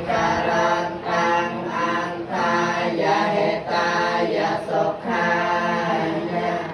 กรันตังอันทายะเหตายะสุขายะ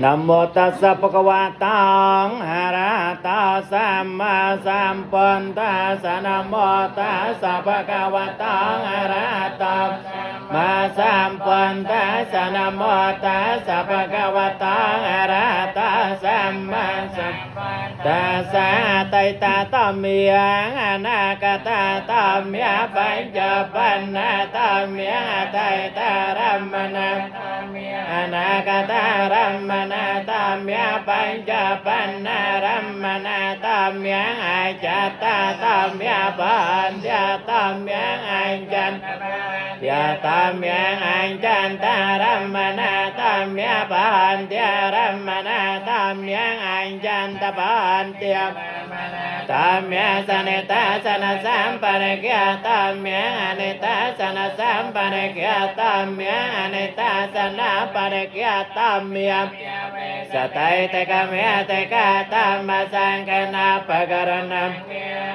นะโมตัสสะภะคะวะโตอะระหะโตสัมมาสัมพุทธัสสะนะโมตัสสะภะคะวะโตอะระหะโตมาสัมพุทธัสสะนะโมตัสสะภะคะวะโตอะระหะโตสัมมาสัมพุทธัสสะไตตาตเมียงอนาคตาตเมียปัญจปันนาตเมียไตตารัมมนาอนาคตารัมมนาตเมียปัญจปันนารัมมนาตเมียอาจตาตเมียปัญญาตเมียอาจัน ยะตามเมียอัญจันตารัมมนาตามเมียปันเตียรัมมนาตามเมียอัญจันตปันเตียตามเมียสนิตาสนสัมปะเรกยะตามเมียอนิตาสนสัมปะเรกยะตามเมียอนิตาสนะปะเรกยะตามเมียสตัยเตกะเมียเตกะตามมาสังกนาปะกรณัม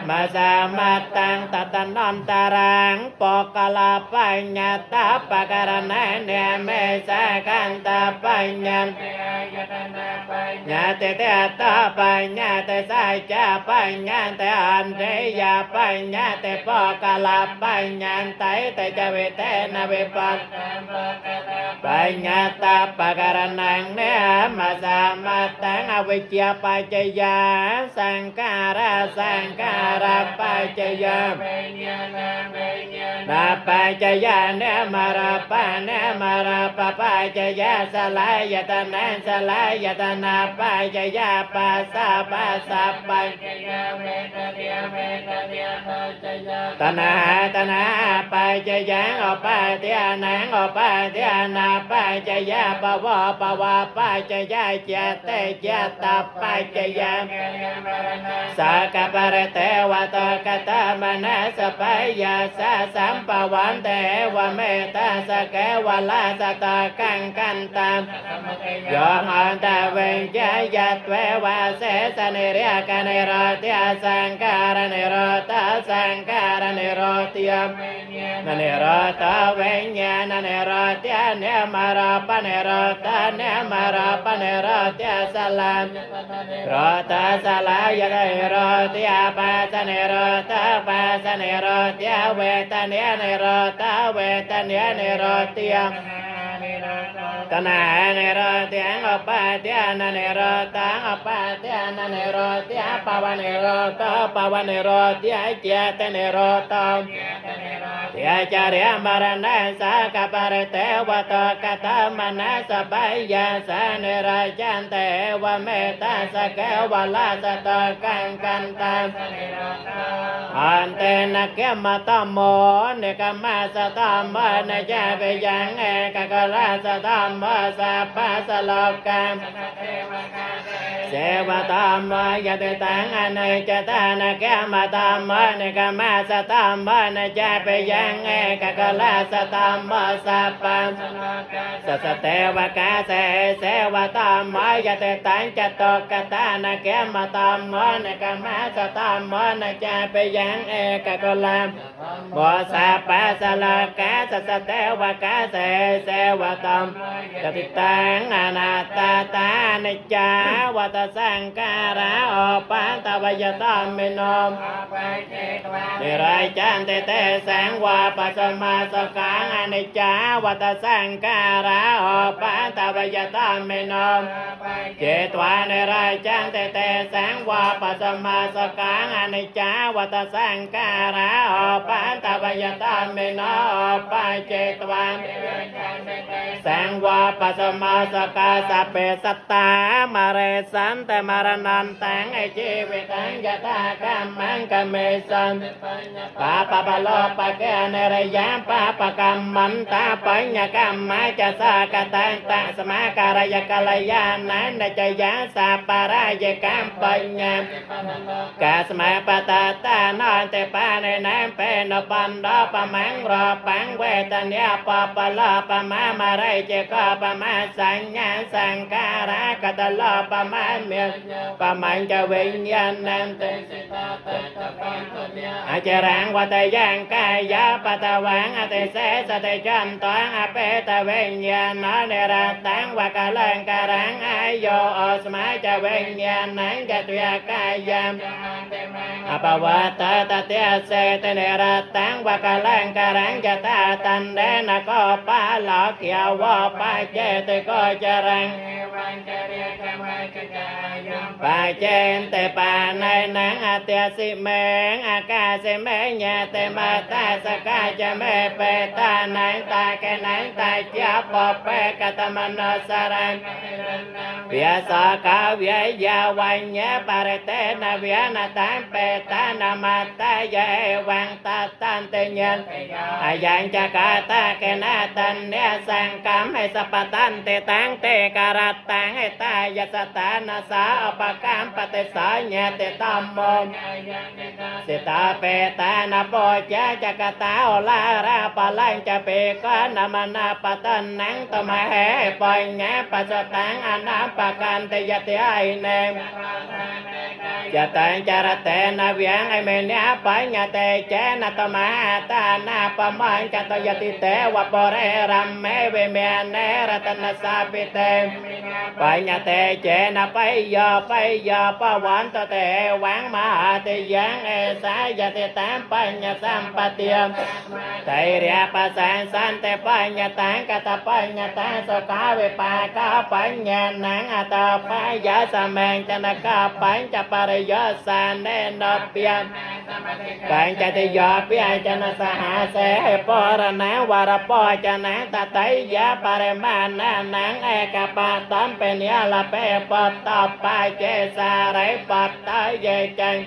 มาสามัตตังตัตนันตารังปกลาปัญญาตาปะกรณะเนเมสะกันตาปัญญาญาเตเตตาปัญญาเตสายจาปัญญาเตอันเตยาปัญญาเตปกลาปัญญาไตเตจเวเตนะเวปัสปัญญาตาปะกรณังเนมาสามัตตังอวิชชาปัจจยาสังขาราปัจจยานาปัจจยาเนมาราปะเนมาราปะปัจจยาสลายตนะสลายตนะปัจจยาปัสสะปัจจยาตนะปัจจยังอปัจจยานังอปัจจยานาปัจจยาปะวะปัจจยาเจเตเจตปัจจยาสักปะเรเตวะตกตมนัสปยาสะสัมปวันเตวะเมตตาสเกวะลาสตะกังกันตามยอมอันตะเวงจยัตเววะเสสนิเรกะเนโรติสังการเนโรตสังการเนโรติยมนเนโรตเวงญาณเนโรติเนมาราปะเนโรตเนมาราปะเนโรติสลามโรตสลายเนโรติอาปัสเนโรตปัสเนโรติเวทเนเนโรตเวทเนเนโรติยมตนะเนโรติอังอปัตยานเนโรตังอปัตยานเนโรติอาปวเนโรตปวเนโรติอาเจตเนโรตังเทียจาริยมรณะสักปะเรเตวะตกตมนัสปยาสะเนราจันเตวะเมตตาสเกวะลาสตะกังกันตามอันเตนะเกมตโมเนกมาสตามมะเจเปยังเอกกะลาสตามมะสัพพะสโลกังเสวตามยะเตตังอเนจตานะเกมตามเนกมาสตามมะเจเปยังเอกกะลาสตามมะสัพพะสเตวกาเสวตามยะเตตังจตกตานะเกมตามเนกมาสตามมะเจเปยังเอกกะลาโมสัพพะสโลกาสเตวกาเสวตามจติตังอนัตตาตานิจจาวัตสังการะอปันตวยตามเมนมเนรายจันเตเตสังวาปัสมาสกังอนิจจาวัตสังการะอปันตวยตามเมนมเจตวาเนรายจันเตเตสังวาปัสมาสกังอนิจจาวัตสังการะอปันตวยตามเมนมปเจตวาสังวาปัสมาสกาสเปสัตตามะเรสันเตมารนันตังไอชีวิตังยะตากัมมังกเมสันปาปะปะโลปะเกเนรยามปาปะกัมมันตาปัญญกัมมาจะสากตังตะสมาการยกัลยานันจยาสาปารายกัมปัญญกาสมาปตาตานอนเตปาในน้ำเป็นปันดาปะมังรอปังเวทเนียปะปะลาปะมามาไรเจก็ปะมาสัญญาสังการะกตลอปะมาเมียปะมันจะวิญญาณนันเตอาจารังวัตยังกายาปตวังอเตเสสเตจันตังอเปตวิญญาณเนรัตตังวะกะลังการังอายโยอสมาจะวิญญาณนังจะตุยกายามอปวัตตะเตเสตเนรัตตังวะกะลังการังจะตาตันเดนะก็ปาหลอกเขียววปาเจตก็จะรังปาเจนเตปาในนังอาเตสิเมงอากาเสเมญญาเตมาตาสกาจะเมเปตานังตาแกนังตาเจียปอเปกตมโนสรังเวียสกาเวียยาวัญญาปารเตนะเวียนาตังเปตานามาตายะวังตาตันเต ยันอายังจะกาตาเกนาตันเนสังกัมให้สัพตันเตตังเตการัตตังให้ตายสตานาสาอปกรรมปฏิสาญเตตัมโมสิตาเปตานาโปจจักตาโอลาราปลังจะเปกานามนาปตันนังตมะเหปัญญาปัสตังอนาปกันเตยติไอเนมจะตังจารเตนาเวียงไอเมเนียปัญญาเตเจนะตมะตานาปมังจะตยติเตวะปเรรัมเมเวเมเนรัตนสาปิเตปัญญาเตเจนะไปยาปวันตเตวังมหาเตยังเอสายเตตามปัญญาสัมปติยมไตเรียปัสสันสันเตปัญญาตังกตปัญญาตังสกาเวปากาปัญญานังอัตปัญญาสเมงจนกาปัญจปริยสันเนนเปียปัญจติยาเปียจนสหาเสปรณะวรปจนะตไตยาปริมาณนังเอกปาตัมเป็นยาลเปปตปาเจสาไรปัตตเยจัง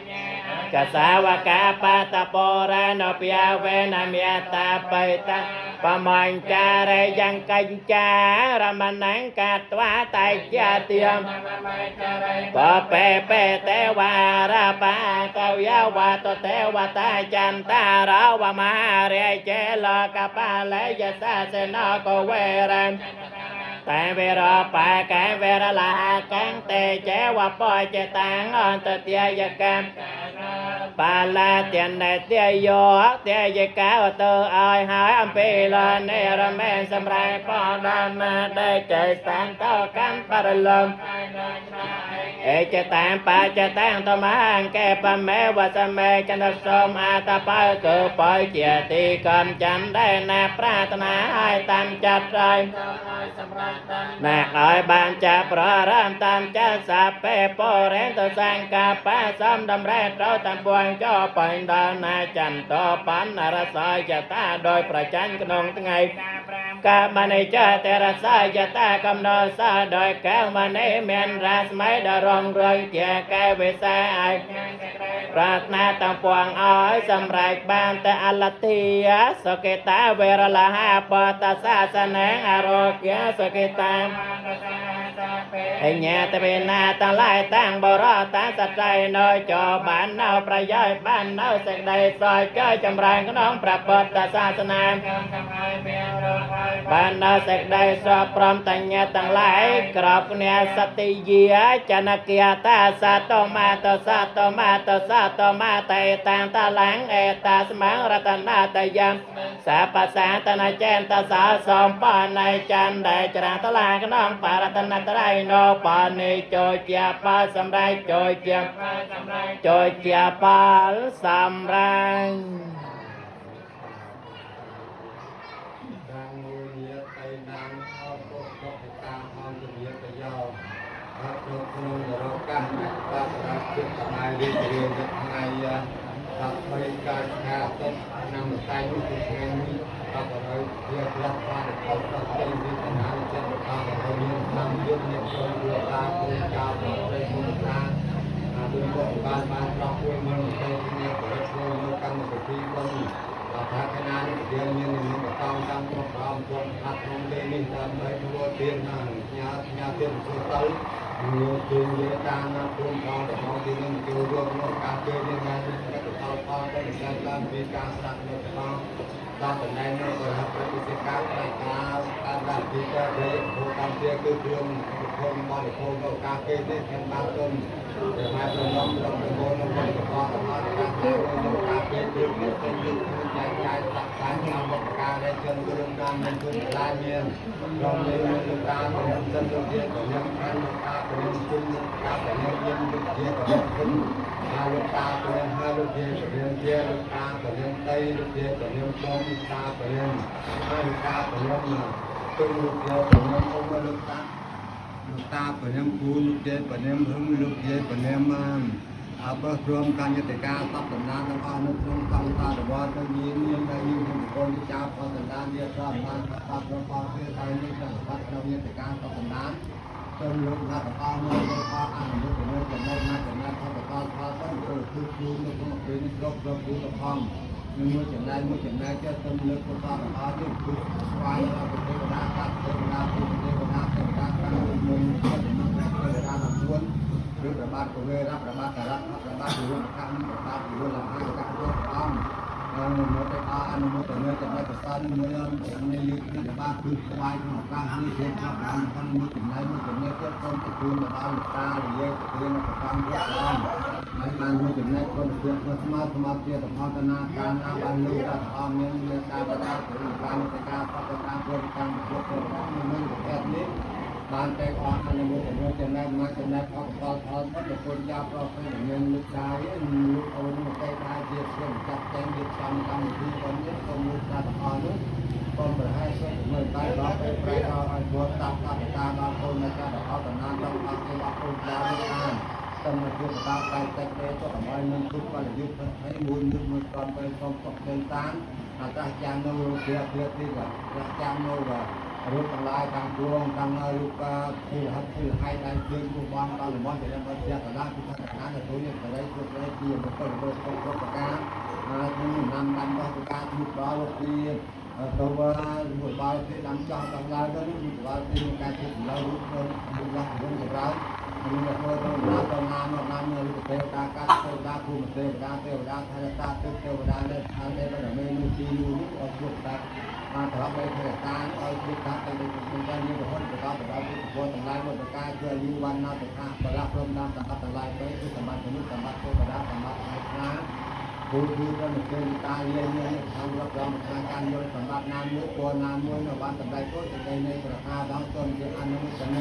กสาวกาปาตปราโนเปียเวนเมียตาไปตาปมัญจาเรยังกัญจารมนังกัตวาไตจเตียมปเปเปเตวาราปาเกวยาวาตเตวตาจันตาราวมาเรเจลกปาเลยสาเสนโกเวรันแต่เวรปาแกเวรลากังเตเจวปอยเจตังอันตเตียกัมปาลาเตียนในเตียโยเตียกาเตออายหายอัมเปลาเนรเมสมไรปอดานาได้ใจสังเต้ากันปารลมเอเจตังปาเจตังตมังแกปะเมวัสเมจันทสมอาตาปาเกิดปอยเจติกรรมจันได้นาปรารถนาให้ตามจัดไรนักอ้อยบานจะปรารามตามจะสาเปโปเรนตสังกาปะสมดำแรเราตามปวงเจ้าปัญดานาจันตปันนารสายจะตาโดยประจันกนงตั้งไงกามันในเจ้าแต่รสายจะตากำนอสาโดยแก้วมันในเมียนราสมัยดารองเรืองเจ้าแก้วเวสายปรารถนาตามปวงอ้อยสำไรบานแต่อัลติยาสเกตาเวรลาหาปตาสาสนังอารกยาสเกตาไอเนี้ยแต่เป็นนาตั้งหลายตั้งบรอตั้งสัจใจน้อยจอบ้านเนาประย่อยบ้านเนาเสกใดซอยเจ้ยจำแรงก็น้องประปตตาศาสนาบ้านเนาเสกใดสอบพร้อมตั้งเนี้ยตั้งหลายกรอบเนี้ยสติเยียจันเกียตาสัตโตมาตสัตโตมาตสัตโตมาเตตังตาหลังเอตาสมังรัตนาตยัมสาปัสสาตนาเจนตาสาสมปานในจันได้จราตลาก็น้องปารัตนาตไรโนปานิโจเจียปาสำไรโจเจียโจเจียปาสำไรดังเยียไปดังเอาโคตรตามเอาเยียไปยาวรับโลกโลกเรากันรับรับจุดทำไมเรียนจุดทำไมรับบริการแค่ต้นนำใจลูกแห่งนี้เราก็เลยเรียกรับฟังเขาต้องเป็นวิธีการเช่นทางเราเรียนทำยุทธเนี่ยคนเรือตาคุณเจ้าเราได้คุณทางดูก่อนบ้านเราคุยมันเป็นเนี่ยเปิดโลกกันสุดที่คนเราพัฒนาเดือนนี้มันก็ต้องทำตัวความคนพัฒนาเดือนนี้ทำให้ตัวเตียนญาเตียนสุดท้ายnhiều trường về trang phương con để con đi lên kêu luôn nó cả chơi như ngay cái tàu con cái người ta vì ca sạc được con ta từ nay nó rồi học cái cái cá này cá làm gì cho để cô tam kia cứ thương không mà để cô đâu cá kê đấy thêm bao cơm để mai tôi nó cô nó quay được con nó cá kê được cái tên được dài tập cá nhau một cá đây chân tôi đừng làm nên tôi lại miền rồi nên tôi cá tôi dân tôi biết tôi nhắm ăn cáเป็นจุนกาเป็นเย็นลูกเจี๊ยบเป็นขึ้นฮาลูกตาเป็นฮาลูกเจี๊ยบเป็นเจี๊ยบลูกตาเป็นไตลูกเจี๊ยบเป็นปอมตาเป็นฮาลูกตาเป็นตุ้งลูกเจี๊ยบเป็นอมลูกตาเป็นปูลูกเจี๊ยบเป็นหึ่งลูกเจี๊ยบเป็นมันอาบรวมกันยติกาตับตำนานต้องเอานุตรงตามตาตัวต้องยินยังได้ยินคนที่จับพอตำนานเรียกร้องมาตัดรองความเพื่อใจนี่จะตัดเรายติกาตับตำนานต้นลูกนักปลาโมยปลาอ่างลูกเป็นจะได้มาจะได้พอตะกอนพาต้นเกิดคือในพวกเป็นรบคูตะพอง มือจังไรมือจังไรจะต้นเลือกก็ต้องเอาที่คือควายเราเป็นเทวดาตัดเทวดาเป็นเทวดาเป็นการการมุนก็จะมีเทวดาหลังล้วนหรือประบาดก็เลยรับประบาดแต่รับประบาดอยู่ข้างประบาดอยู่หลังห้างการยกอ้อมมือไปอาอันมือแต่เนื้อจะไม่แต่ตอนมือในลึกที่ประบาดคือควายของกลางนี่เทียนครับท่านมือจังไรมือจังไรก็ต้นตะกูลประบาดตาหรือเยอะเทียนประบาดยกอ้อมในการมือจังไรคนเทียนสมาเทียนต่อพัฒนาการอาบันลูกตัดอ้อมเนี่ยเนื้อตาประดาถึงการในการพัฒนาเพื่อการยกตัวมือแค่นี้บานใจอ่อนอันนี้แต่เมื่อจะได้มาจะได้ออกตอนถ้าจะคนยาวเราเป็นเงินลูกชายลูกเอาลูกใจตายเดียดเส้นจับแจงเดียดซ้ำกำที่คนนี้คนลูกตาอ่อนนู้นคนเปิดให้ช่วยเมื่อไปเราไปไปเราไอ้บัวตับตาตาบางคนในการเอาแต่นานต้องเอาไปว่าคนยาวไม่อ่านต้องมาช่วยตาไปแต่เด็กก็ทำไมมันทุกวันยุคให้บุญมือก่อนไปกองตกเป็นตานอาจารย์จางโน้เพื่อที่แบบจางโน้แบบรูปลายทางดวงทางลูกคือฮัทคือให้ได้เพื่อนผู้บอลตอนหรือบอลจะได้มาเสียกับด้านที่พัฒนาในตัวนี้จะได้ช่วยได้เพียงเป็นต้นโดยต้องประการที่นำดันต้องประการทุกร้อยลูกที่ตัวบุตรบอลที่นำจองตำราก็รู้บุตรบอลที่มีการที่เรารู้คนบุตรบอลเรื่องของเรามีแต่คนต้องน้ำต้องน้ำเงินเทวดาการเทวดาภูมิเทวดาเทวดาไทยตาเทวดาเนี่ยทางในประเทศเมนูจีนูนี่เอาพวกตัดมาถอดไปเทวดาเอาพวกตัดไปเป็นการยืมคนไปรับไปรับทุกคนต่างหลายคนต่างกายเพื่อยืมวันนาต่างไปรับลมน้ำต่างต่างหลายไปคือสมบัติมนุษย์สมบัติเทวดาสมบัติไอ้พระผู้ที่ก็เหมือนเป็นตายเลี้ยงเนี่ยทำรับรองทางการโยนสมบัติน้ำมือตัวน้ำมือในวันต่างใดก็จะในประคาบางต้นจะอนุสเน